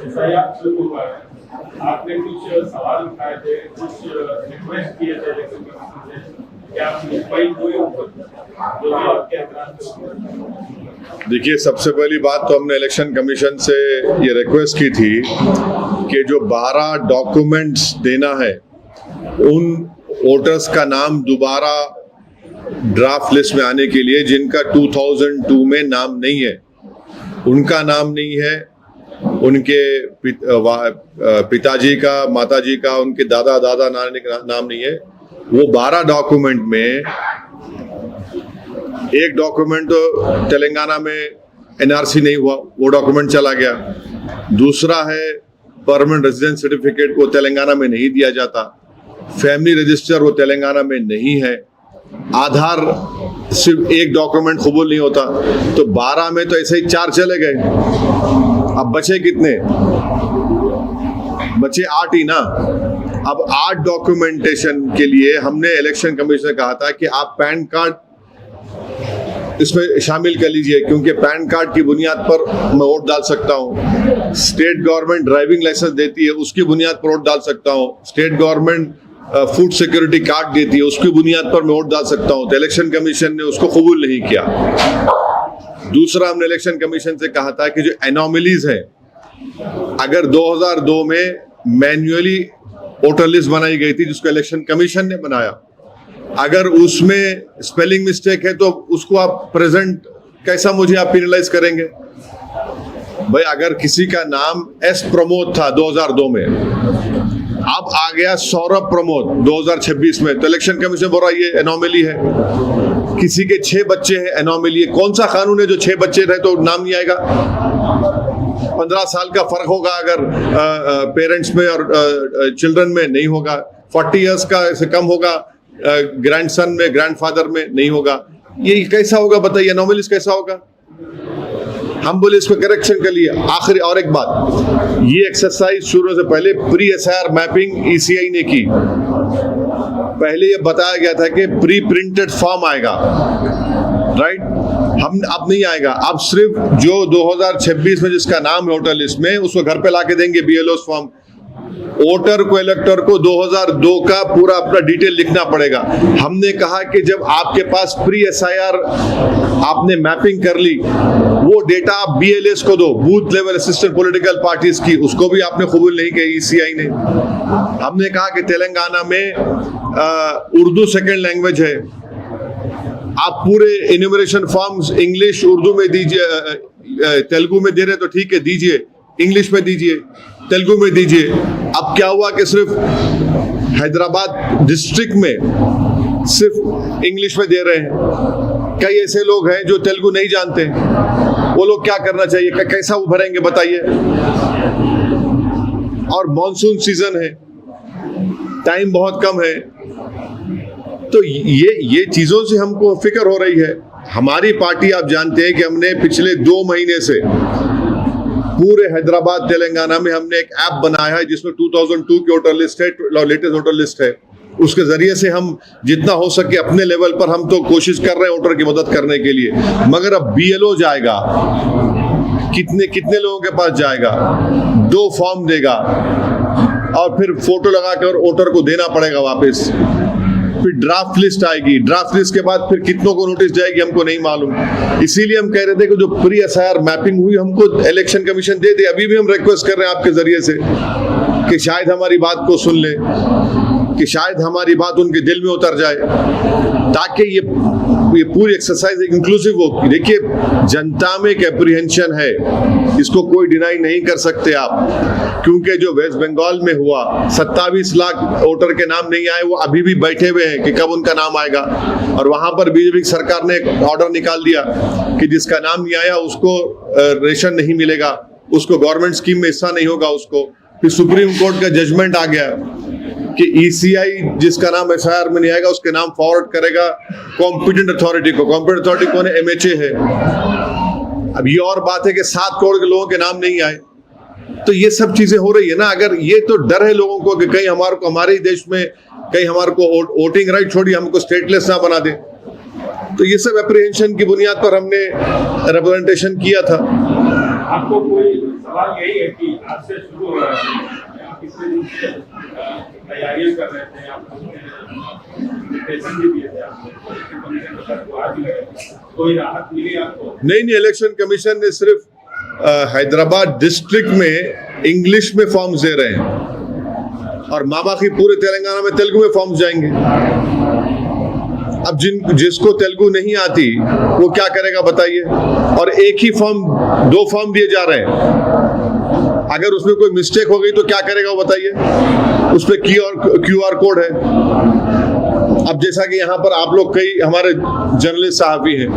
FIR शुरू हुआ है, आपने कुछ सवाल उठाए थे, कुछ रिक्वेस्ट किए थे इलेक्शन कमीशन से, क्या आप मुस्तैद हुए ऊपर जो भी आपके एतराज? देखिए, सबसे पहली बात तो हमने इलेक्शन कमीशन से ये रिक्वेस्ट की थी कि जो 12 डॉक्यूमेंट्स देना है उन वोटर्स का नाम दोबारा ड्राफ्ट लिस्ट में आने के लिए जिनका 2002 में नाम नहीं है, उनका नाम नहीं है, उनके पिताजी का, माताजी का, उनके दादा नानी का नाम नहीं है, वो 12 डॉक्यूमेंट में एक डॉक्यूमेंट तो तेलंगाना में एनआरसी नहीं हुआ, वो डॉक्यूमेंट चला गया। दूसरा है परमानेंट रेजिडेंस सर्टिफिकेट, वो तेलंगाना में नहीं दिया जाता। फैमिली रजिस्टर वो तेलंगाना में नहीं है। आधार सिर्फ एक डॉक्यूमेंट कबूल नहीं होता। तो 12 में तो ऐसे ही 4 चले गए। अब बचे कितने? बचे 8 ही ना। अब 8 डॉक्यूमेंटेशन के लिए हमने इलेक्शन कमीशन से कहा था कि आप पैन कार्ड इसमें शामिल कर लीजिए, क्योंकि पैन कार्ड की बुनियाद पर मैं वोट डाल सकता हूँ। स्टेट गवर्नमेंट ड्राइविंग लाइसेंस देती है, उसकी बुनियाद पर वोट डाल सकता हूँ। State government food security card देती है, उसकी बुनियाद पर मैं वोट डाल सकता हूँ। तो इलेक्शन कमीशन ने उसको कबूल नहीं किया। दूसरा, हमने इलेक्शन कमीशन से कहा था कि जो एनोमलीज है, अगर 2002 में मैन्युअली वोटर लिस्ट बनाई गई थी जिसको इलेक्शन कमीशन ने बनाया, अगर उसमें स्पेलिंग मिस्टेक है तो उसको आप प्रेजेंट कैसा मुझे आप पेनलाइज करेंगे? भाई, अगर किसी का नाम एस प्रमोद था 2002 में, अब आ गया सौरभ प्रमोद 2026 में, तो इलेक्शन कमीशन बोल रहा है ये एनोमली है। किसी के 6 बच्चे हैं, एनोमली है। कौन सा कानून है जो 6 बच्चे रहे तो नाम नहीं आएगा? 15 साल का फर्क होगा अगर पेरेंट्स में और चिल्ड्रन में नहीं होगा। 40 इयर्स का से कम होगा ग्रैंडसन में, ग्रैंडफादर में नहीं होगा। ये कैसा होगा बताइए? एनोमलीज कैसा होगा? हम बोले इसको करेक्शन के लिए। आखिरी और एक बात, ये एक्सरसाइज शुरू से पहले प्री एसआईआर मैपिंग ईसीआई ने की। पहले ये बताया गया था कि प्री प्रिंटेड फॉर्म आएगा, राइट? हम अब नहीं आएगा। अब सिर्फ जो 2026 में जिसका नाम है वोटर लिस्ट में, उसको घर पे लाके देंगे बीएलओ फॉर्म। वोटर को, इलेक्टर को 2002 का पूरा अपना डिटेल लिखना पड़ेगा। हमने कहा कि जब आपके पास प्री एसआईआर आपने मैपिंग कर ली, वो डेटा आप बीएलएस को दो, booth level assistant political parties की, उसको भी आपने कबूल नहीं किया ईसीआई ने। हमने कहा कि तेलंगाना में उर्दू सेकेंड लैंग्वेज है, आप पूरे इन्यूमरेशन फॉर्म्स इंग्लिश उर्दू में दीजिए, तेलुगु में दे रहे तो ठीक है दीजिए, इंग्लिश में दीजिए, तेलुगु में दीजिए। अब क्या हुआ कि सिर्फ हैदराबाद डिस्ट्रिक्ट में सिर्फ इंग्लिश में दे रहे हैं। कई ऐसे लोग हैं जो तेलुगु नहीं जानते, वो लोग क्या करना चाहिए? कैसा वो भरेंगे बताइए? और मॉनसून सीजन है, टाइम बहुत कम है। तो ये चीजों से हमको फिक्र हो रही है। हमारी पार्टी, आप जानते हैं कि हमने पिछले 2 महीने से पूरे हैदराबाद तेलंगाना में हमने एक ऐप बनाया है जिसमें 2002 की वोटर लिस्ट है, लेटेस्ट वोटर लिस्ट है। उसके जरिए से हम जितना हो सके अपने लेवल पर हम तो कोशिश कर रहे हैं वोटर की मदद करने के लिए। मगर अब बीएलओ जाएगा, कितने लोगों के पास जाएगा, 2 फॉर्म देगा और फिर फोटो लगाकर वोटर को देना पड़ेगा वापस। फिर ड्राफ्ट लिस्ट आएगी, ड्राफ्ट लिस्ट के बाद फिर कितनों को नोटिस जाएगी हमको नहीं मालूम। इसीलिए हम कह रहे थे कि जो प्री एसआईआर मैपिंग हुई हमको इलेक्शन कमीशन दे दे। अभी भी हम रिक्वेस्ट कर रहे हैं आपके जरिए से कि शायद हमारी बात को सुन ले, कि शायद हमारी बात उनके दिल में उतर जाए, ताकि ये पूरी एक्सरसाइज इंक्लूसिव हो। देखिए, जनता में एक एप्रीहेंशन है, इसको कोई डिनाई नहीं कर सकते आप, क्योंकि जो वेस्ट बंगाल में हुआ 27 लाख वोटर के नाम नहीं आए, वो अभी भी बैठे हुए हैं कि कब उनका नाम आएगा। और वहां पर बीजेपी सरकार ने एक ऑर्डर निकाल दिया कि जिसका नाम नहीं आया उसको रेशन नहीं मिलेगा, उसको गवर्नमेंट स्कीम में हिस्सा नहीं होगा उसको। फिर सुप्रीम कोर्ट का जजमेंट आ गया कि ईसीआई जिसका नाम एसआईआर में नहीं आएगा उसके नाम फॉरवर्ड करेगा कॉम्पिटेंट अथॉरिटी को। कॉम्पिटेंट अथॉरिटी कौन है? एमएचए है। अब ये और बात है कि 7 करोड़ के लोगों के नाम नहीं आए। तो ये सब चीजें हो रही है ना। अगर ये तो डर है लोगों को कि कहीं हमारे ही देश में कहीं हमारे को वोटिंग राइट छोड़िए हमको स्टेटलेस ना बना दे। तो ये सब एप्रीहेंशन की बुनियाद पर हमने रिप्रेजेंटेशन किया था। आपको कोई सवाल यही है कि आज से शुरू हो रहा है, आप कितने दिन से तैयारियां कर रहे थे, आप प्रेजेंटेशन भी दिए थे आपने, इलेक्शन कमीशन के साथ तो आज ही गए, कोई राहत मिली आपको? नहीं, इलेक्शन कमीशन ने सिर्फ हैदराबाद डिस्ट्रिक्ट में इंग्लिश में फॉर्म्स दे रहे हैं और माबाकी पूरे तेलंगाना में तेलुगु में फॉर्म्स जाएंगे। अब जिसको तेलुगु नहीं आती वो क्या करेगा बताइए? और एक ही फॉर्म, 2 फॉर्म दिए जा रहे हैं। अगर उसमें कोई मिस्टेक हो गई तो क्या करेगा वो बताइए? उस पर QR कोड है। अब जैसा कि यहाँ पर आप लोग कई हमारे जर्नलिस्ट साहब भी हैं,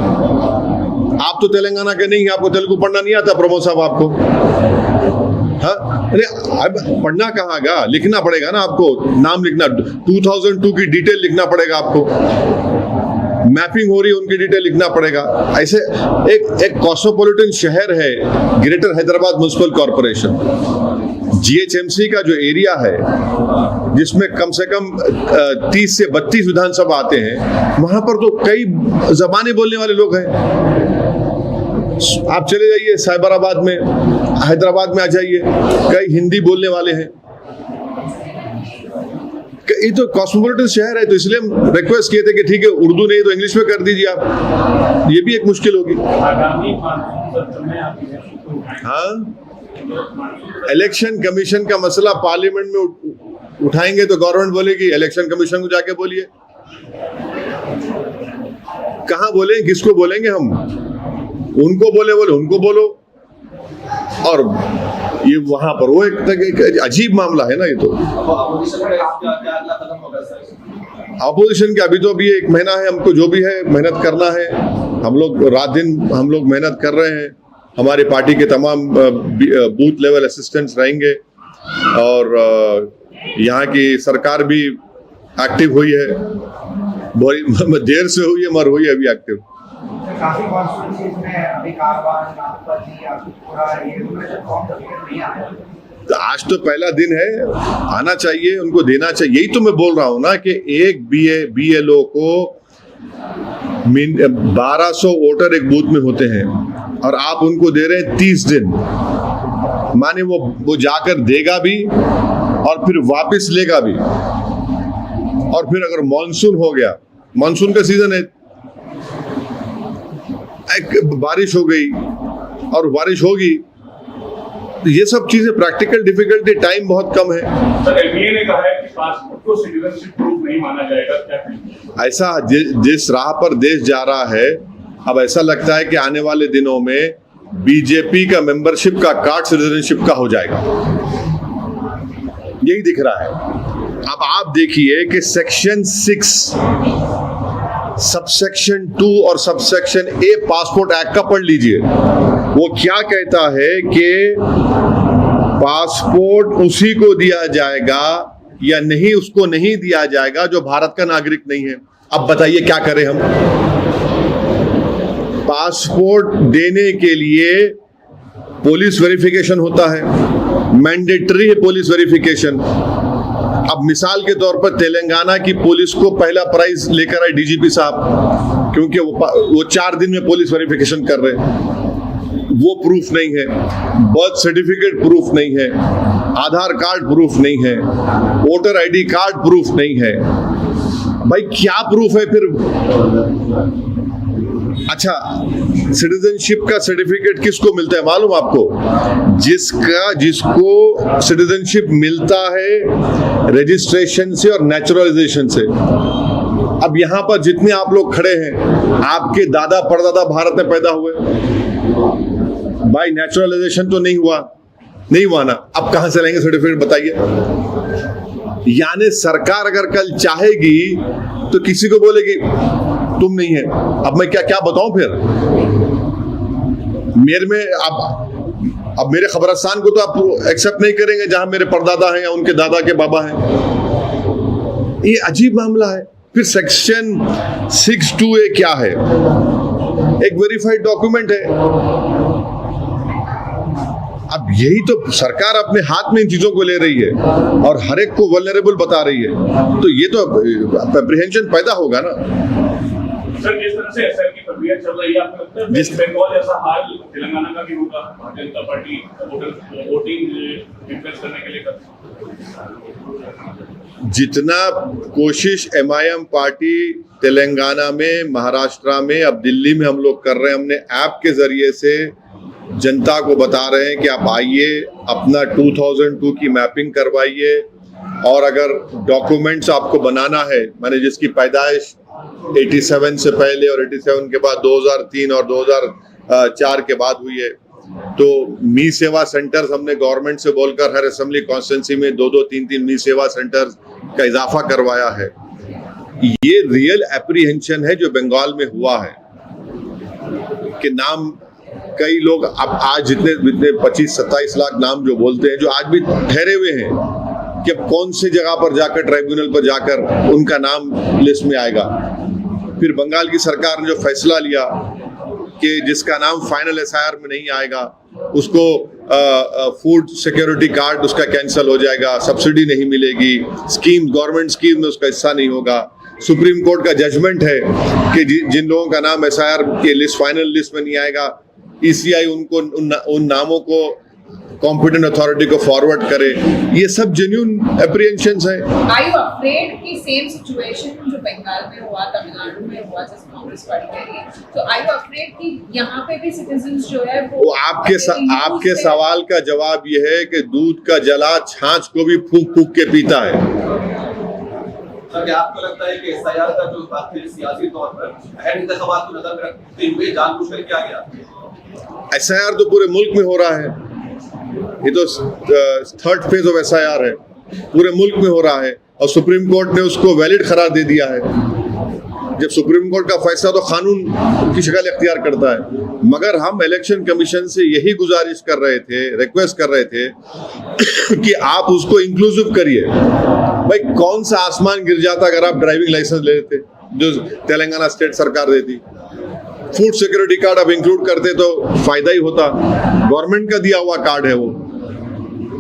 आप तो तेलंगाना के नहीं हैं, आपको तेलुगु पढ़ना नहीं आता प्रमोद साहब आपको? हाँ, अरे अब पढ़ना कहाँ गा, लिखना पड़ेगा ना आपको, नाम लिखना, 2002 की डिटेल लिखना पड़ेगा आपको, मैपिंग हो रही है उनकी डिटेल लिखना पड़ेगा। ऐसे एक कॉस्मोपॉलिटन शहर है greater Hyderabad municipal corporation, GHMC का जो एरिया है जिसमें कम से कम 30 से 32 विधानसभा आते हैं, वहां पर तो कई जबानें बोलने वाले लोग हैं। आप चले जाइए साइबराबाद में, हैदराबाद में आ जाइए, कई हिंदी बोलने वाले हैं। ये तो कॉस्मोपॉलिटन शहर है, तो इसलिए हम रिक्वेस्ट किए थे कि ठीक है, उर्दू नहीं तो इंग्लिश में कर दीजिए आप, ये भी एक मुश्किल होगी। हाँ, इलेक्शन कमीशन का मसला पार्लियामेंट में उठाएंगे तो गवर्नमेंट बोलेगी इलेक्शन कमीशन को जाके बोलिए। कहाँ बोलें, किसको बोलेंगे हम? उनको बोले उनको बोलो। और ये वहां पर वो एक अजीब मामला है ना। ये तो अपोजिशन के अभी तो अभी 1 महीना है, हमको जो भी है मेहनत करना है। हम लोग रात दिन हम लोग मेहनत कर रहे हैं। हमारी पार्टी के तमाम बूथ लेवल असिस्टेंट्स रहेंगे और यहाँ की सरकार भी एक्टिव हुई है, देर से हुई है मगर हुई है अभी एक्टिव। काफी कॉन्स्टिट्यूएंसीज में अभी कारवार, नागपति, आशुपुरा, ये फॉर्म नहीं आया। तो आज तो पहला दिन है, आना चाहिए, उनको देना चाहिए। यही तो मैं बोल रहा हूँ ना कि एक BLO को 1200 वोटर एक बूथ में होते हैं और आप उनको दे रहे हैं 30 दिन। माने वो जाकर देगा भी और फिर वापस लेगा भी। और फिर अगर मॉनसून हो गया, मॉनसून का सीजन है, बारिश हो गई और बारिश होगी, तो ये सब चीजें प्रैक्टिकल डिफिकल्टी, टाइम बहुत कम है। सर, LBA ने कहा है कि पासपोर्ट को सिटीजनशिप प्रूफ नहीं माना जाएगा, क्या कहेंगे? ऐसा जिस राह पर देश जा रहा है, अब ऐसा लगता है कि आने वाले दिनों में बीजेपी का मेंबरशिप का कार्ड सिटीजनशिप का हो जाएगा, यही दिख रहा है। अब आप देखिए कि सेक्शन 6 सबसेक्शन 2 और सबसेक्शन A पासपोर्ट एक्ट का पढ़ लीजिए। वो क्या कहता है कि पासपोर्ट उसी को दिया जाएगा या नहीं, उसको नहीं दिया जाएगा जो भारत का नागरिक नहीं है। अब बताइए क्या करें हम? पासपोर्ट देने के लिए पुलिस वेरिफिकेशन होता है, मैंडेटरी है पुलिस वेरिफिकेशन। अब मिसाल के तौर पर तेलंगाना की पुलिस को पहला प्राइज लेकर आए DGP साहब, क्योंकि वो 4 दिन में पुलिस वेरिफिकेशन कर रहे हैं। वो प्रूफ नहीं है, बर्थ सर्टिफिकेट प्रूफ नहीं है, आधार कार्ड प्रूफ नहीं है, वोटर ID कार्ड प्रूफ नहीं है। भाई क्या प्रूफ है फिर? अच्छा, सिटीजनशिप का सर्टिफिकेट किसको मिलता है मालूम आपको? जिसको सिटीजनशिप मिलता है रजिस्ट्रेशन से और नेचुरलाइजेशन से। अब यहाँ पर जितने आप लोग खड़े हैं, आपके दादा परदादा भारत में पैदा हुए, भाई नेचुरलाइजेशन तो नहीं हुआ ना। अब कहां से लेंगे सर्टिफिकेट बताइए? यानी सरकार अगर कल चाहेगी तो किसी को बोलेगी तुम नहीं है। अब मैं क्या बताऊं फिर? मेरे में अब मेरे खबरस्तान को तो आप एक्सेप्ट नहीं करेंगे जहां मेरे परदादा हैं या उनके दादा के बाबा हैं। ये अजीब मामला है। फिर सेक्शन 6(2)(a) क्या है? एक वेरीफाइड डॉक्यूमेंट है। अब यही तो सरकार अपने हाथ में इन चीजों को ले रही है और हर एक को वल्नरेबल बता रही है, तो ये तो एप्रीहेंशन पैदा होगा ना। सर, जिस तरह से एसआईआर की प्रक्रिया चल रही है, आपको लगता है जिस- बंगाल जैसा हाल तेलंगाना का भी होगा? Bharatiya Janata party voting influence करने के लिए करती है। जितना कोशिश एमआईएम पार्टी तेलंगाना में, महाराष्ट्र में, अब दिल्ली में हम लोग कर रहे हैं, हमने ऐप के जरिए से जनता को बता रहे हैं कि आप आइए, अपना 2002 की मैपिंग करवाइए, और अगर डॉक्यूमेंट्स आपको बनाना है, मैंने जिसकी पैदाइश 87 से पहले और 87 के बाद 2003 और 2004 के बाद हुई है, तो मी सेवा सेंटर्स हमने गवर्नमेंट से बोलकर हर असेंबली कॉन्स्टिट्यूंसी में 2-2, 3-3 मी सेवा सेंटर्स का इजाफा करवाया है। ये रियल एप्रीहेंशन है जो बंगाल में हुआ है कि नाम कई लोग अब आज जितने 25-27 लाख नाम जो बोलते हैं, जो आज भी ठहरे हुए हैं कि अब कौन से जगह पर जाकर, ट्राइब्यूनल पर जाकर उनका नाम लिस्ट में आएगा। फिर बंगाल की सरकार ने जो फैसला लिया कि जिसका नाम फाइनल एसआईआर में नहीं आएगा उसको फूड सिक्योरिटी कार्ड उसका कैंसिल हो जाएगा, सब्सिडी नहीं मिलेगी, स्कीम, गवर्नमेंट स्कीम में उसका हिस्सा नहीं होगा। सुप्रीम कोर्ट का जजमेंट है कि जिन लोगों का नाम एसआईआर के लिस्ट, फाइनल लिस्ट में नहीं आएगा, ईसीआई उनको उन नामों को कॉम्पिटेंट अथॉरिटी को फॉरवर्ड करे। ये सब जेन्युइन एप्रीहेंशंस है। Are you afraid कि सेम सिचुएशन जो बंगाल में हुआ, तमिलनाडु में हुआ, जिस कांग्रेस पार्टी कह रही है, तो are you afraid कि यहाँ पे भी सिटीजंस जो है वो आपके सवाल का जवाब ये है कि दूध का जला छाछ को भी फूंक फूंक के पीता है। सर, क्या आपको लगता है कि एसआईआर का जो बात सियासी तौर पर अहम इंतखाबात को नजर में रखते हुए जानबूझकर किया गया? एसआईआर तो पूरे मुल्क में हो रहा है, ये तो थर्ड फेज ऑफ एसआईआर है, पूरे मुल्क में हो रहा है, और सुप्रीम कोर्ट ने उसको वैलिड करार दे दिया है। जब सुप्रीम कोर्ट का फैसला तो कानून की शक्ल इख्तियार करता है, मगर हम इलेक्शन कमीशन से यही गुजारिश कर रहे थे, रिक्वेस्ट कर रहे थे कि आप उसको इंक्लूसिव करिए। भाई कौन सा आसमान गिर जाता अगर आप ड्राइविंग लाइसेंस ले लेते जो तेलंगाना स्टेट सरकार देती, फूड सिक्योरिटी कार्ड आप इंक्लूड करते तो फायदा ही होता, गवर्नमेंट का दिया हुआ कार्ड है वो,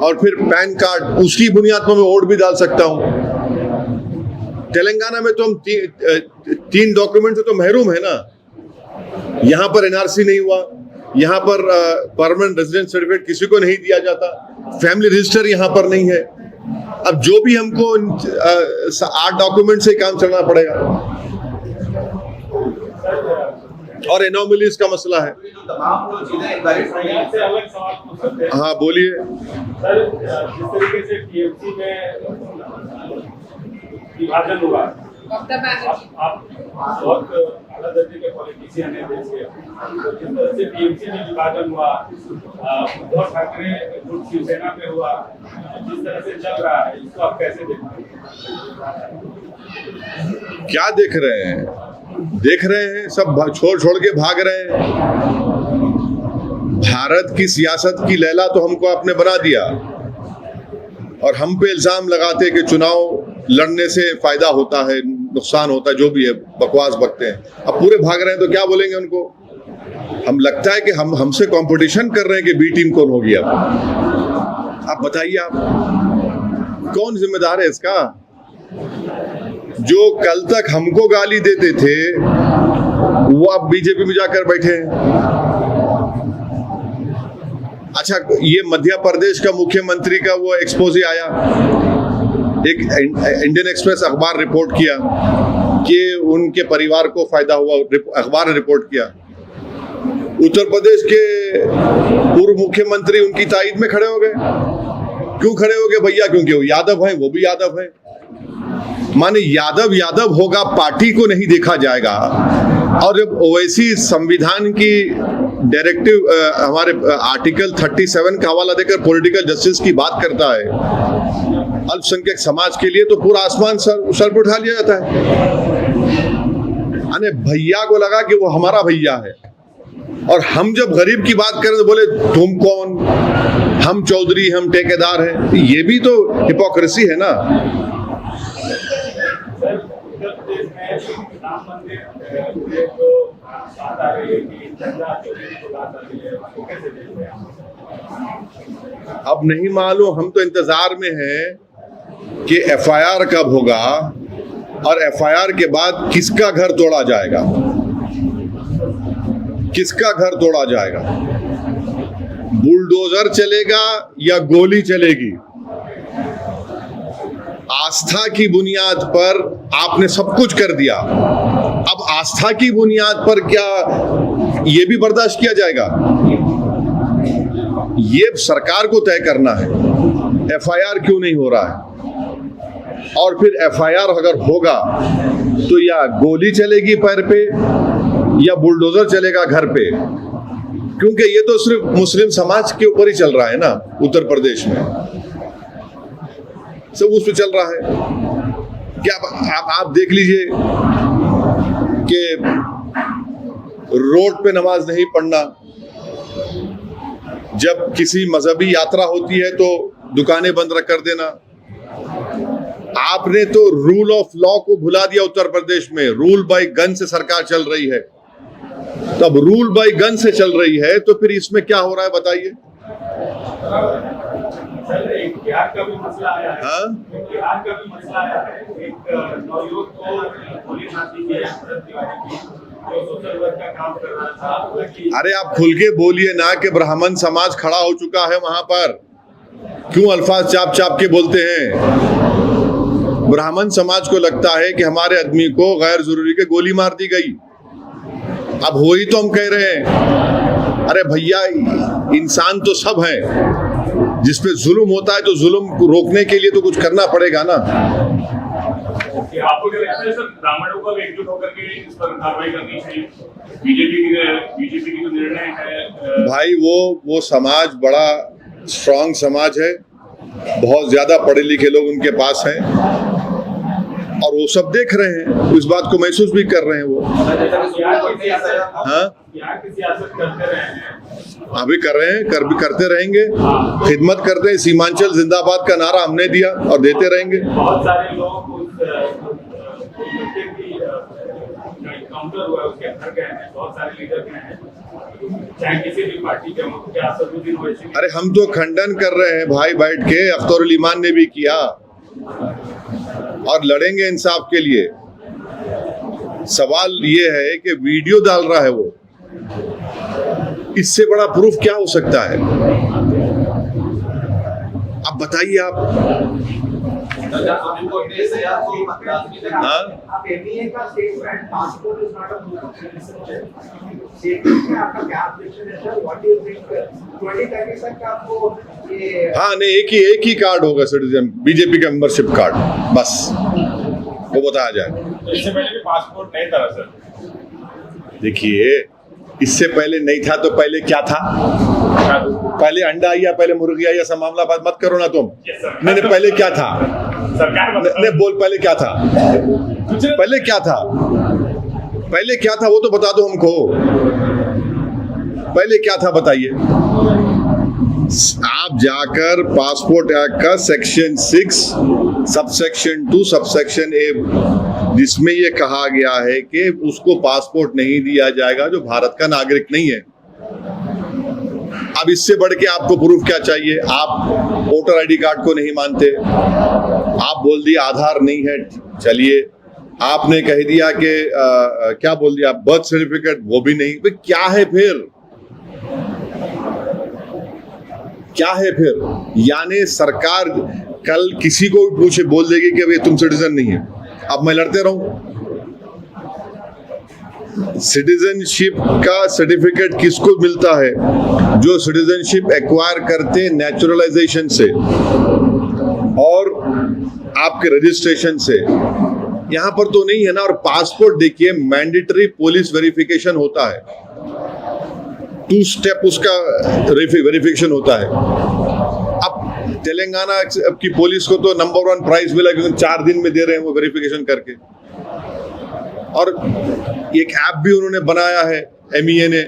और फिर पैन कार्ड, उसकी बुनियाद पर मैं वोट भी डाल सकता हूं। तेलंगाना में तो हम तीन डॉक्यूमेंट से तो महरूम है ना, यहां पर एनआरसी नहीं हुआ, यहां पर परमानेंट रेजिडेंट सर्टिफिकेट किसी को नहीं दिया जाता, फैमिली रजिस्टर यहां पर नहीं है। अब जो भी हमको 8 डॉक्यूमेंट से काम चलना पड़ेगा, और एनोमलीज का मसला है। जो तमाम जो चीजें इनवैलिड हो गई, से अलग सवाल पूछ सकते हैं हाँ बोलिए। सर, जिस तरीके से टीएमसी में विभाजन हुआ, ममता बनर्जी आप बहुत आला दर्जे के पॉलिटिशियन हैं देश के, तो जिस तरह से टीएमसी में विभाजन हुआ, उद्धव ठाकरे खुद शिवसेना में हुआ, जिस तरह से चल रहा है, इसको आप कैसे देखते हैं? क्या देख रहे हैं? देख रहे हैं सब छोड़ के भाग रहे हैं। भारत की सियासत की लैला तो हमको आपने बना दिया, और हम पे इल्जाम लगाते कि चुनाव लड़ने से फायदा होता है, नुकसान होता है, जो भी है बकवास बकते हैं। अब पूरे भाग रहे हैं तो क्या बोलेंगे उनको? हम लगता है कि हमसे कंपटीशन कर रहे हैं कि बी टीम कौन होगी। अब आप बताइए, आप कौन जिम्मेदार है इसका? जो कल तक हमको गाली देते थे वो अब बीजेपी में जाकर बैठे हैं। अच्छा, ये मध्य प्रदेश का मुख्यमंत्री का वो एक्सपोजे आया, एक इंडियन एक्सप्रेस अखबार रिपोर्ट किया कि उनके परिवार को फायदा हुआ, अखबार ने रिपोर्ट किया। उत्तर प्रदेश के पूर्व मुख्यमंत्री उनकी तायद में खड़े हो गए। क्यों खड़े हो गए भैया? क्योंकि वो यादव हैं, वो भी यादव हैं। माने यादव होगा, पार्टी को नहीं देखा जाएगा। और जब ओवैसी संविधान की डायरेक्टिव हमारे आर्टिकल 37 का हवाला देकर पॉलिटिकल जस्टिस की बात करता है अल्पसंख्यक समाज के लिए, तो पूरा आसमान सर पर उठा लिया जाता है। अने भैया को लगा कि वो हमारा भैया है, और हम जब गरीब की बात करें तो बोले तुम कौन, हम चौधरी, हम ठेकेदार हैं। ये भी तो हिपोक्रेसी है ना। सर, उत्तर प्रदेश में राम मंदिर जो बात आ रही है कि चंदा चोरी की बात आ रही है, उसको कैसे देखते हैं? अब नहीं मालूम, हम तो इंतजार में हैं कि एफआईआर कब होगा और एफआईआर के बाद किसका घर तोड़ा जाएगा, किसका घर तोड़ा जाएगा, बुलडोजर चलेगा या गोली चलेगी। आस्था की बुनियाद पर आपने सब कुछ कर दिया, अब आस्था की बुनियाद पर क्या ये भी बर्दाश्त किया जाएगा? ये सरकार को तय करना है एफआईआर क्यों नहीं हो रहा है, और फिर एफआईआर अगर होगा तो या गोली चलेगी पैर पे या बुलडोजर चलेगा घर पे, क्योंकि ये तो सिर्फ मुस्लिम समाज के ऊपर ही चल रहा है ना, उत्तर प्रदेश में सब उस पे चल रहा है। क्या आप देख लीजिए कि रोड पे नमाज नहीं पढ़ना, जब किसी मजहबी यात्रा होती है तो दुकानें बंद कर देना। आपने तो रूल ऑफ लॉ को भुला दिया उत्तर प्रदेश में, रूल बाय गन से सरकार चल रही है। तब रूल बाय गन से चल रही है तो फिर इसमें क्या हो रहा है बताइए? सर, एक बिहार का भी मसला आया है। हाँ? बिहार का भी मसला आया है। एक नवयुवक को गोली मार दी गई है भरत तिवारी की, जो सोशल वर्क का काम कर रहा था। अरे आप खुल के बोलिए ना कि ब्राह्मण समाज खड़ा हो चुका है वहां पर, क्यों अल्फाज चाप चाप के बोलते हैं? ब्राह्मण समाज को लगता है कि हमारे आदमी को गैर जरूरी के गोली मार दी गई। अब हो ही तो हम कह रहे हैं, अरे भैया इंसान तो सब है, जिसपे जुल्म होता है तो जुल्म को रोकने के लिए तो कुछ करना पड़ेगा ना। आपको क्या लगता है सर, ब्राह्मणों को एकजुट होकर के इस पर कार्रवाई करनी चाहिए? बीजेपी की जो निर्णय है भाई, वो समाज बड़ा स्ट्रांग समाज है, बहुत ज्यादा पढ़े लिखे लोग उनके पास हैं और वो सब देख रहे हैं, इस बात को महसूस भी कर रहे हैं वो। हाँ, सियासत करते रहे हैं, अभी कर रहे हैं, भी करते रहेंगे, खिदमत करते हैं। सीमांचल जिंदाबाद का नारा हमने दिया और देते रहेंगे। बहुत सारे लोग उस काउंटर हुआ उसके अंदर गए हैं, बहुत सारे लीडर गए हैं, चाहे किसी भी पार्टी के हों, क्या असदुद्दीन ओवैसी। अरे हम तो खंडन कर रहे हैं भाई बैठ के, अख्तरुल ईमान ने भी किया और लड़ेंगे इंसाफ के लिए। सवाल ये है कि वीडियो डाल रहा है वो, इससे बड़ा प्रूफ क्या हो सकता है? अब बताइए आप। हाँ? आप एमईए का statement passport is not a proof of citizenship. Statement में आपका क्या ऑब्जेक्शन है sir? What do you think 2030 तक आपको ये? हाँ नहीं, एक ही कार्ड होगा सिटीजन, बीजेपी का मेंबरशिप कार्ड, बस वो बताया जाए। तो इससे पहले भी पासपोर्ट नहीं था सर? देखिए, इससे पहले नहीं था तो पहले क्या था? पहले अंडा या पहले मुर्गी या ऐसा मामला बात मत करो ना तुम। नहीं, पहले क्या था? नहीं बोल, पहले क्या था? पहले क्या था? पहले क्या था वो तो बता दो हमको। पहले क्या था बताइए। आप जाकर पासपोर्ट एक्ट का सेक्शन 6 सबसेक्शन 2 सबसेक्शन ए, जिसमें ये कहा गया है कि उसको पासपोर्ट नहीं दिया जाएगा जो भारत का नागरिक नहीं है। अब इससे बढ़ के आपको प्रूफ क्या चाहिए? आप वोटर आईडी कार्ड को नहीं मानते, आप बोल दिए आधार नहीं है, चलिए आपने कह दिया कि क्या बोल दिया, बर्थ सर्टिफिकेट वो भी नहीं, तो क्या है फिर? क्या है फिर? यानी सरकार कल किसी को भी पूछे बोल देगी कि भाई तुम सिटीजन नहीं है, अब मैं लड़ते रहूं? सिटीजनशिप का सर्टिफिकेट किसको मिलता है? जो सिटीजनशिप एक्वायर करते हैं नेचुरलाइजेशन से और आपके रजिस्ट्रेशन से। यहां पर तो नहीं है ना। और पासपोर्ट देखिए, मैंडेटरी पुलिस वेरिफिकेशन होता है, 2 स्टेप उसका वेरिफिकेशन होता है। अब तेलंगाना की पुलिस को तो नंबर 1 प्राइज मिला क्योंकि 4 दिन में दे रहे हैं वो वेरिफिकेशन करके। और एक ऐप भी उन्होंने बनाया है एमईए ने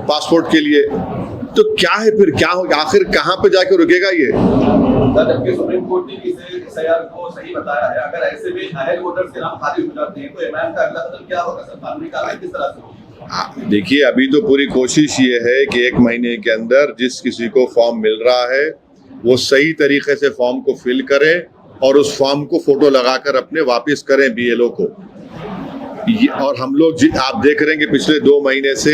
पासपोर्ट के लिए। तो क्या है फिर? क्या होगा आखिर? कहां पे जाकर रुकेगा ये? जबकि सुप्रीम कोर्ट ने इसे एसआईआर को सही बताया है। अगर ऐसे में अहल वोटर्स के नाम खारिज हो जाते हैं तो एमआईएम का अगला कदम क्या होगा सर? कानूनी कार्रवाई किस तरह से होगी? देखिए, अभी तो पूरी कोशिश ये है कि 1 महीने के अंदर जिस किसी को फॉर्म मिल रहा है वो सही तरीके से फॉर्म को फिल करे और उस फॉर्म को फोटो लगाकर अपने वापस करें BLO को। और हम लोग आप देख रहे हैं कि पिछले 2 महीने से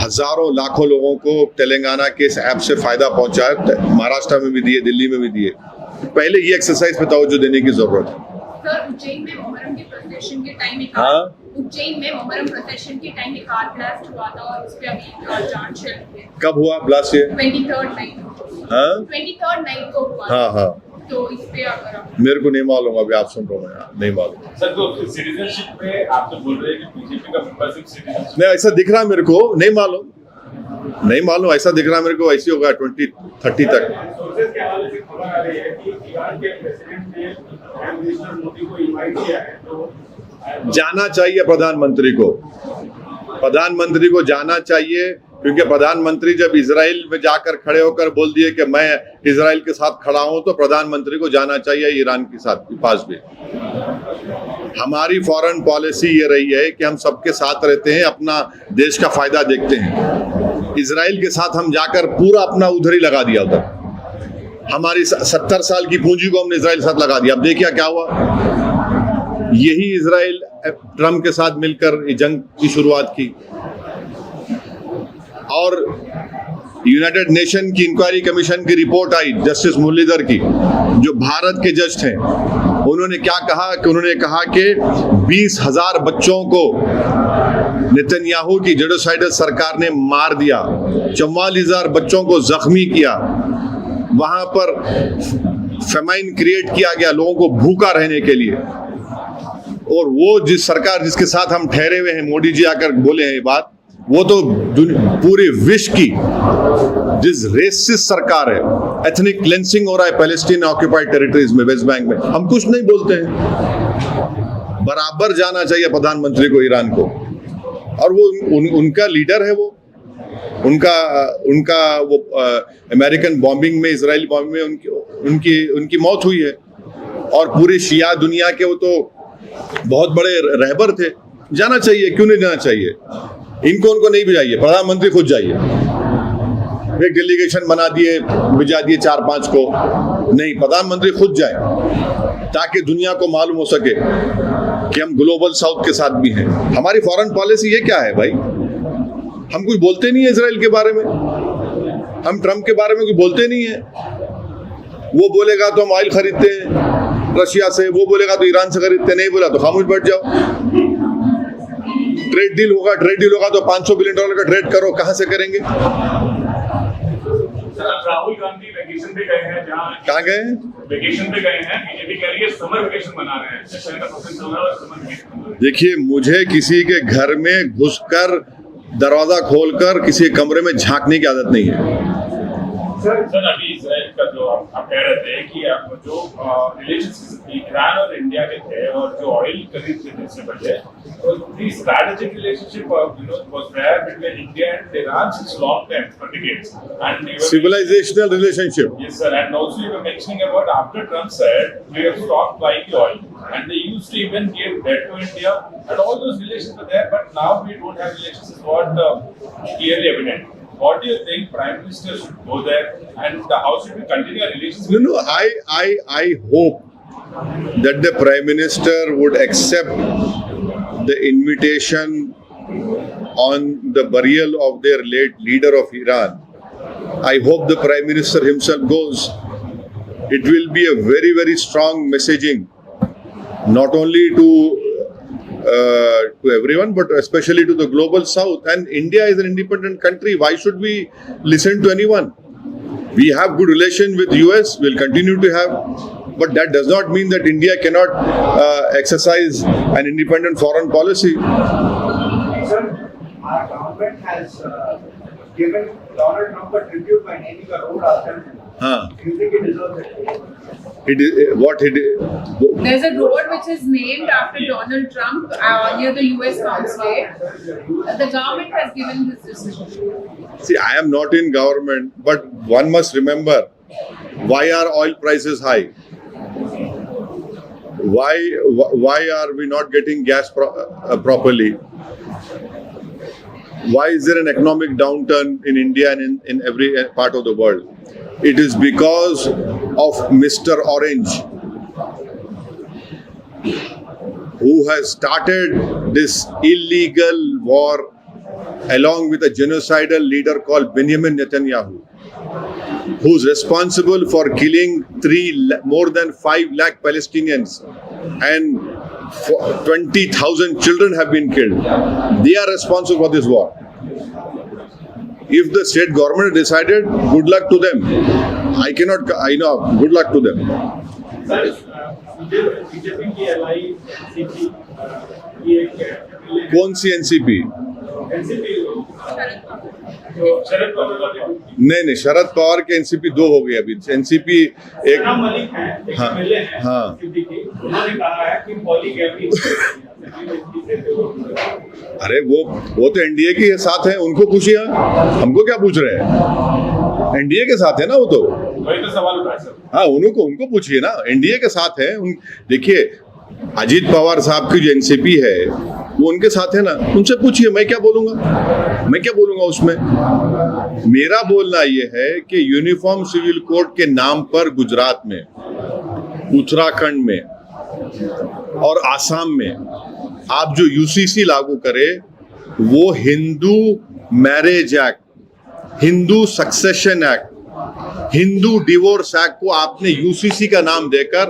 हजारों लाखों लोगों को तेलंगाना के इस ऐप से फायदा पहुंचा है, महाराष्ट्र में भी दिए, दिल्ली में भी दिए। पहले ये एक्सरसाइज पे तवज्जो देने की जरूरत है। सर, उज्जैन में मोहर्रम के प्रोसेशन के टाइम उज्जैन में मोहर्रम प्रोसेशन के टाइम एक कार ब्लास्ट हुआ था और उस पे अभी जांच चल रही है। कब हुआ ब्लास्ट? ये 23rd नाइट। हाँ 23rd नाइट को हुआ। हाँ तो इस पे अगर मेरे को नहीं मालूम, अभी आप सुन रहे हो, नहीं मालूम। सर, तो सिटीजनशिप पे आप तो बोल रहे हैं कि बीजेपी का मेंबरशिप सिटीजनशिप नहीं, ऐसा दिख रहा मेरे को, नहीं मालूम, ऐसा दिख रहा मेरे को, ऐसे होगा 2030 तक। सोर्सेज के हवाले से खबर आ रही है कि ईरान के प्रेसिडेंट ने प्राइम मिनिस्टर मोदी को इनवाइट किया है, तो जाना चाहिए प्रधानमंत्री को जाना चाहिए, क्योंकि प्रधानमंत्री जब इजराइल में जाकर खड़े होकर बोल दिए कि मैं इजराइल के साथ खड़ा हूं, तो प्रधानमंत्री को जाना चाहिए ईरान के साथ पास भी। हमारी फॉरेन पॉलिसी ये रही है कि हम सबके साथ रहते हैं, अपना देश का फायदा देखते हैं। इजराइल के साथ हम जाकर पूरा अपना उधर ही लगा दिया, उधर हमारी 70 साल की पूंजी को हमने इजराइल के साथ लगा दिया। अब देखिए क्या हुआ, यही इजराइल ट्रम्प के साथ मिलकर जंग की शुरुआत की। और यूनाइटेड नेशन की इंक्वायरी कमीशन की रिपोर्ट आई जस्टिस मुरलीधर की, जो भारत के जज थे। उन्होंने क्या कहा कि उन्होंने कहा कि 20,000 बच्चों को नेतन्याहू की जेनोसाइडल सरकार ने मार दिया, 44,000 बच्चों को जख्मी किया, वहां पर फेमाइन क्रिएट किया गया लोगों को भूखा रहने के लिए। और वो जिस सरकार जिसके साथ हम ठहरे हुए हैं, मोदी जी आकर बोले हैं ये बात, वो तो पूरे विश्व की जिस रेसिस्ट सरकार है, एथनिक क्लेंसिंग हो रहा है पैलेस्टीन ऑक्यूपाइड टेरिटरीज में, वेस्ट बैंक में, हम कुछ नहीं बोलते हैं। बराबर जाना चाहिए प्रधानमंत्री को ईरान को, और वो उनका लीडर है, वो उनका वो अमेरिकन बॉम्बिंग में, इजराइल बॉम्बिंग में उनकी मौत हुई है। और पूरी शिया दुनिया के वो तो बहुत बड़े रहबर थे। जाना चाहिए, क्यों नहीं जाना चाहिए? उनको नहीं भेजाइए, प्रधानमंत्री खुद जाइए। एक डेलीगेशन बना दिए, भेजा दिए 4-5 को, नहीं, प्रधानमंत्री खुद जाए, ताकि दुनिया को मालूम हो सके कि हम ग्लोबल साउथ के साथ भी हैं। हमारी फॉरेन पॉलिसी ये क्या है भाई? हम कुछ बोलते नहीं है इजराइल के बारे में, हम ट्रम्प के बारे में कुछ बोलते नहीं है। वो बोलेगा तो हम ऑयल खरीदते हैं रशिया से, वो बोलेगा तो ईरान से खरीदते, नहीं बोला तो खामोश बैठ जाओ। ट्रेड डील होगा तो $500 बिलियन का ट्रेड करो, कहां से करेंगे? राहुल गांधी वेकेशन पे गए हैं, कहाँ गए हैं? वेकेशन पे गए हैं, बीजेपी कह रही है समर वेकेशन मना रहे हैं, सेशन का प्रोसेस चल रहा है और समर वेकेशन। देखिए, मुझे किसी के घर में घुसकर दरवाजा खोलकर किसी कमरे में झांकने की आदत नहीं है। सर, अभी इजराइल का जो आप कह रहे थे कि आप जो रिलेशंस ईरान और इंडिया के थे, और जो ऑयल खरीद थे इससे पहले, तो the strategic relationship was there between India and Iran since long time, for decades, and Civilizational relationship. Yes, sir. And also you were mentioning about after Trump said we have stopped buying the oil, and they used to even give debt to India, and all those relations were there. But now we don't have relations. Is what clearly evident. What do you think Prime Minister should go there, and how should we continue our relations? No, I hope that the Prime Minister would accept the invitation on the burial of their late leader of Iran. I hope the Prime Minister himself goes. It will be a very, very strong messaging, not only to everyone, but especially to the global South. And India is an independent country. Why should we listen to anyone? We have good relation with US. We'll continue to have. But that does not mean that India cannot exercise an independent foreign policy. Sir, our government has given Donald Trump a tribute by naming a road after him. Do you think he deserves it? There's a road which is named after Donald Trump near the US consulate. The government has given this decision. See, I am not in government, but one must remember, why are oil prices high? Why are we not getting gas properly? Why is there an economic downturn in India and in every part of the world? It is because of Mr. Orange, who has started this illegal war along with a genocidal leader called Benjamin Netanyahu, who's responsible for killing more than 5 lakh Palestinians, and 20,000 children have been killed. They are responsible for this war. If the state government decided, good luck to them. Good luck to them. Sir, BJP की LI NCP ये क्या कौन सी NCP? NCP जो शरद पवार नहीं, शरद पवार के NCP 2 हो गए अभी। एनसीपी एक सना मलिक है, एक हाँ, एमएलए है हाँ। एनसीपी की, उन्होंने कहा है कि पॉलीगैमी अरे वो तो एनडीए के साथ हैं, उनको पूछिए, हमको क्या पूछ रहे हैं? एनडीए के साथ है ना वो तो। वही तो सवाल उठा है सर। हाँ, उनको पूछिए ना, एनडीए के साथ है। देखिए, अजीत पवार साहब की जो एनसीपी है वो उनके साथ है ना, उनसे पूछिए। मैं क्या बोलूंगा उसमें? मेरा बोलना ये है कि यूनिफॉर्म सिविल कोड के नाम पर गुजरात में, उत्तराखंड में और आसाम में आप जो यूसीसी लागू करे, वो Hindu marriage act, Hindu succession act, Hindu divorce act को आपने यूसीसी का नाम देकर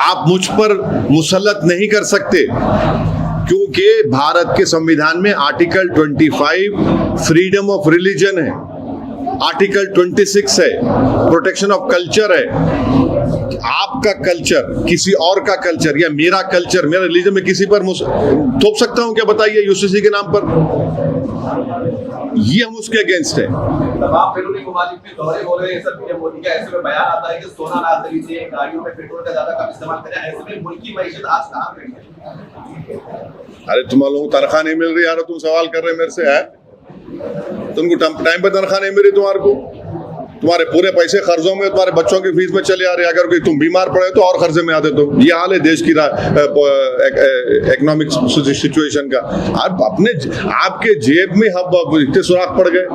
आप मुझ पर मुसल्लत नहीं कर सकते, क्योंकि भारत के संविधान में आर्टिकल 25 फ्रीडम ऑफ रिलीजन है, आर्टिकल 26 है प्रोटेक्शन ऑफ कल्चर है। आपका कल्चर, किसी और का कल्चर या मेरा कल्चर, मेरा रिलीजन में किसी पर थोप सकता हूं क्या? बताइए, यूसीसी के नाम पर। ये हम उसके अगेंस्ट है। तमाम पेट्रोलिंग ममालिक में दौरे हो रहे हैं सर, पीएम मोदी का ऐसे में बयान आता है कि सोना ना खरीदिए, गाड़ियों में पेट्रोल का ज्यादा कम इस्तेमाल करें। ऐसे में मुल्क की मईशत आज कहां खड़ी है? अरे तुम लोगों को तनख्वाह नहीं मिल रही यार, तुम सवाल कर रहे हैं मेरे से है? तुमको टाइम पे तनख्वाह नहीं मिल रही तुम्हारे को, तुम्हारे पूरे पैसे कर्जों में, तुम्हारे बच्चों की फीस में चले आ रहे। अगर कोई तुम बीमार पड़े तो और कर्जे में आते तुम। ये हाल है देश की इकोनॉमिक सिचुएशन का। आप अपने आपके जेब में हम इतने सुराख पड़ गए,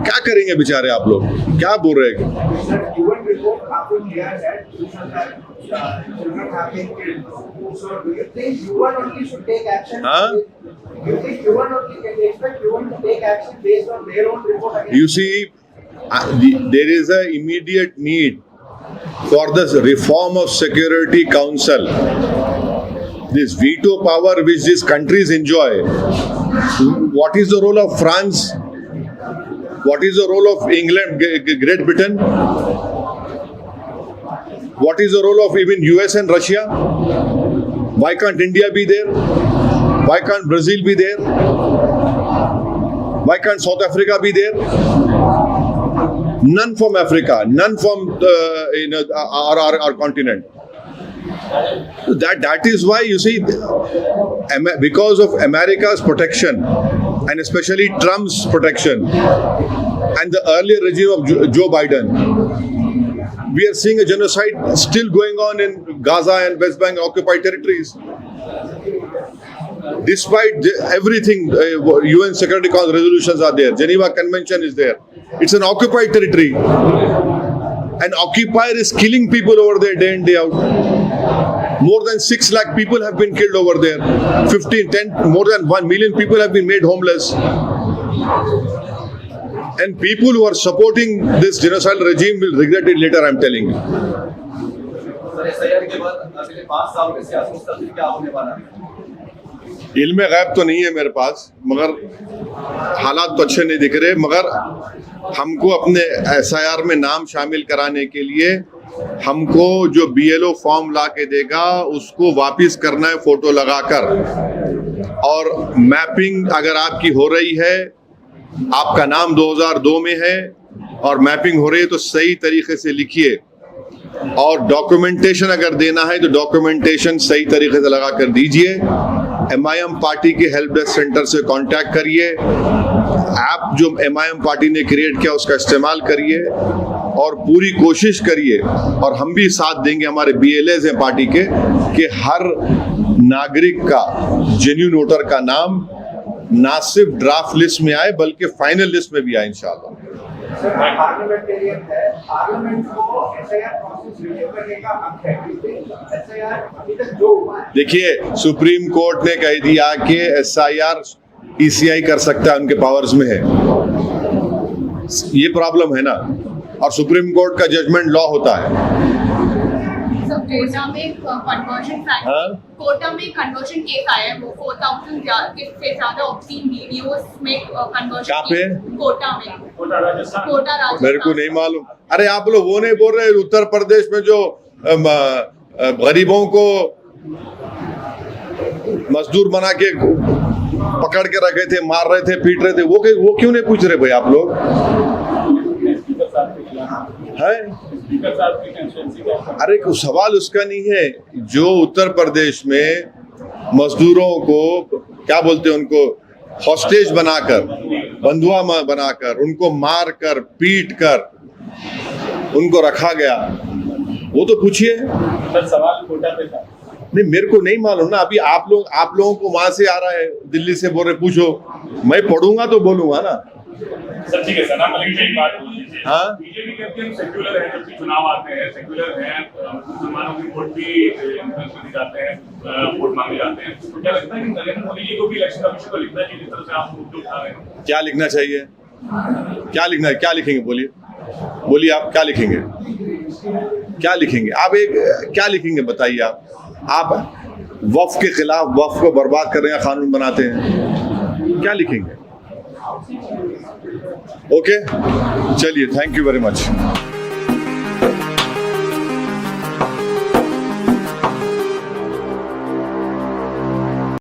क्या करेंगे बेचारे आप लोग? क्या बोल रहे हैं? Sir, UN report आपको clear है, children have been killed. So do you think UN only should take action? Huh? Do you think UN only can expect UN to take action based on their own report against? You see, there is an immediate need for the reform of Security Council. This veto power which these countries enjoy. What is the role of France? What is the role of England, Great Britain? What is the role of even US and Russia? Why can't India be there? Why can't Brazil be there? Why can't South Africa be there? None from Africa, none from our continent. That is why you see, because of America's protection and especially Trump's protection and the earlier regime of Joe Biden, we are seeing a genocide still going on in Gaza and West Bank occupied territories. Despite everything, UN Security Council resolutions are there, Geneva Convention is there. It's an occupied territory. An occupier is killing people over there day in, day out. More than 6 lakh people have been killed over there. More than 1 million people have been made homeless. And people who are supporting this genocidal regime will regret it later, I'm telling you. Sir, SIR के बाद अगले 5 साल में सियासी मुस्तकबिल क्या होने वाला है? इल्म गैब तो नहीं है मेरे पास, मगर हालात तो अच्छे नहीं दिख रहे। मगर हमको अपने SIR में नाम शामिल कराने के लिए हमको जो BLO फॉर्म ला के देगा उसको वापस करना है फोटो लगाकर, और मैपिंग अगर आपकी हो रही है, आपका नाम 2002 में है और मैपिंग हो रही है तो सही तरीके से लिखिए, और डॉक्यूमेंटेशन अगर देना है तो डॉक्यूमेंटेशन सही तरीके से लगा कर दीजिए। MIM पार्टी के हेल्प डेस्क सेंटर से कांटेक्ट करिए, ऐप जो MIM पार्टी ने क्रिएट किया उसका इस्तेमाल करिए और पूरी कोशिश करिए, और हम भी साथ देंगे, हमारे BLAs हैं पार्टी के, कि हर नागरिक का, जेन्युइन वोटर का नाम ना सिर्फ ड्राफ्ट लिस्ट में आए बल्कि फाइनल लिस्ट में भी आए इंशाल्लाह। पार्लियामेंटेरियन है, पार्लियामेंट को SIR प्रोसेस रिव्यू करने का हक है, क्योंकि SIR अभी तक जो हुआ है देखिए, सुप्रीम कोर्ट ने कह दिया कि SIR ECI कर सकता है, उनके पावर्स में है। ये प्रॉब्लम है ना, और सुप्रीम कोर्ट का जजमेंट लॉ होता है। So, कोटा में कन्वर्जन हाँ? कोटा में कन्वर्जन केस आया है, वो 4,000 से ज्यादा ऑब्सीन वीडियोस में कन्वर्जन। कहाँ पे? कोटा में। कोटा राजस्थान। कोटा राजस्थान। मेरे को नहीं मालूम। अरे आप लोग वो नहीं बोल रहे, उत्तर प्रदेश में जो गरीबों को मजदूर बना के पकड़ के रखे थे, मार रहे थे, पीट रहे थे, वो क्यों नहीं पूछ रहे भाई आप लोग? स्पीकर साहब के खिलाफ है? स्पीकर साहब की कंस्टिट्यूएंसी का अरे सवाल उसका नहीं है। जो उत्तर प्रदेश में मजदूरों को क्या बोलते हैं, उनको हॉस्टेज बनाकर, बंधुआ बनाकर, उनको मार कर, पीट कर उनको रखा गया, वो तो पूछिए। सर सवाल कोटा पे था। नहीं, मेरे को नहीं मालूम ना। अभी आप लोगों को वहां से आ रहा है, दिल्ली से बोल रहे, पूछो। मैं पढ़ूंगा तो बोलूंगा ना। सर ठीक है सर, आप मलिक जी बात बोल दीजिए। हाँ? बीजेपी कहते हैं सेक्युलर है, जबकि चुनाव आते हैं सेक्युलर हैं, मुसलमानों की वोट भी इन्फ्लुएंस में जाते हैं, वोट मांगे जाते हैं। तो क्या लगता है कि नरेंद्र मोदी जी को भी इलेक्शन कमीशन को लिखना चाहिए, जिस तरह से आप मुद्दे उठा रहे हैं? क्या लिखना चाहिए? क्या लिखना है? क्या लिखेंगे? बोलिए आप क्या लिखेंगे? क्या लिखेंगे आप? क्या लिखेंगे बताइए आप वक्फ के खिलाफ, वक्फ को बर्बाद करने का कानून बनाते हैं, क्या लिखेंगे? ओके, चलिए, थैंक यू वेरी मच।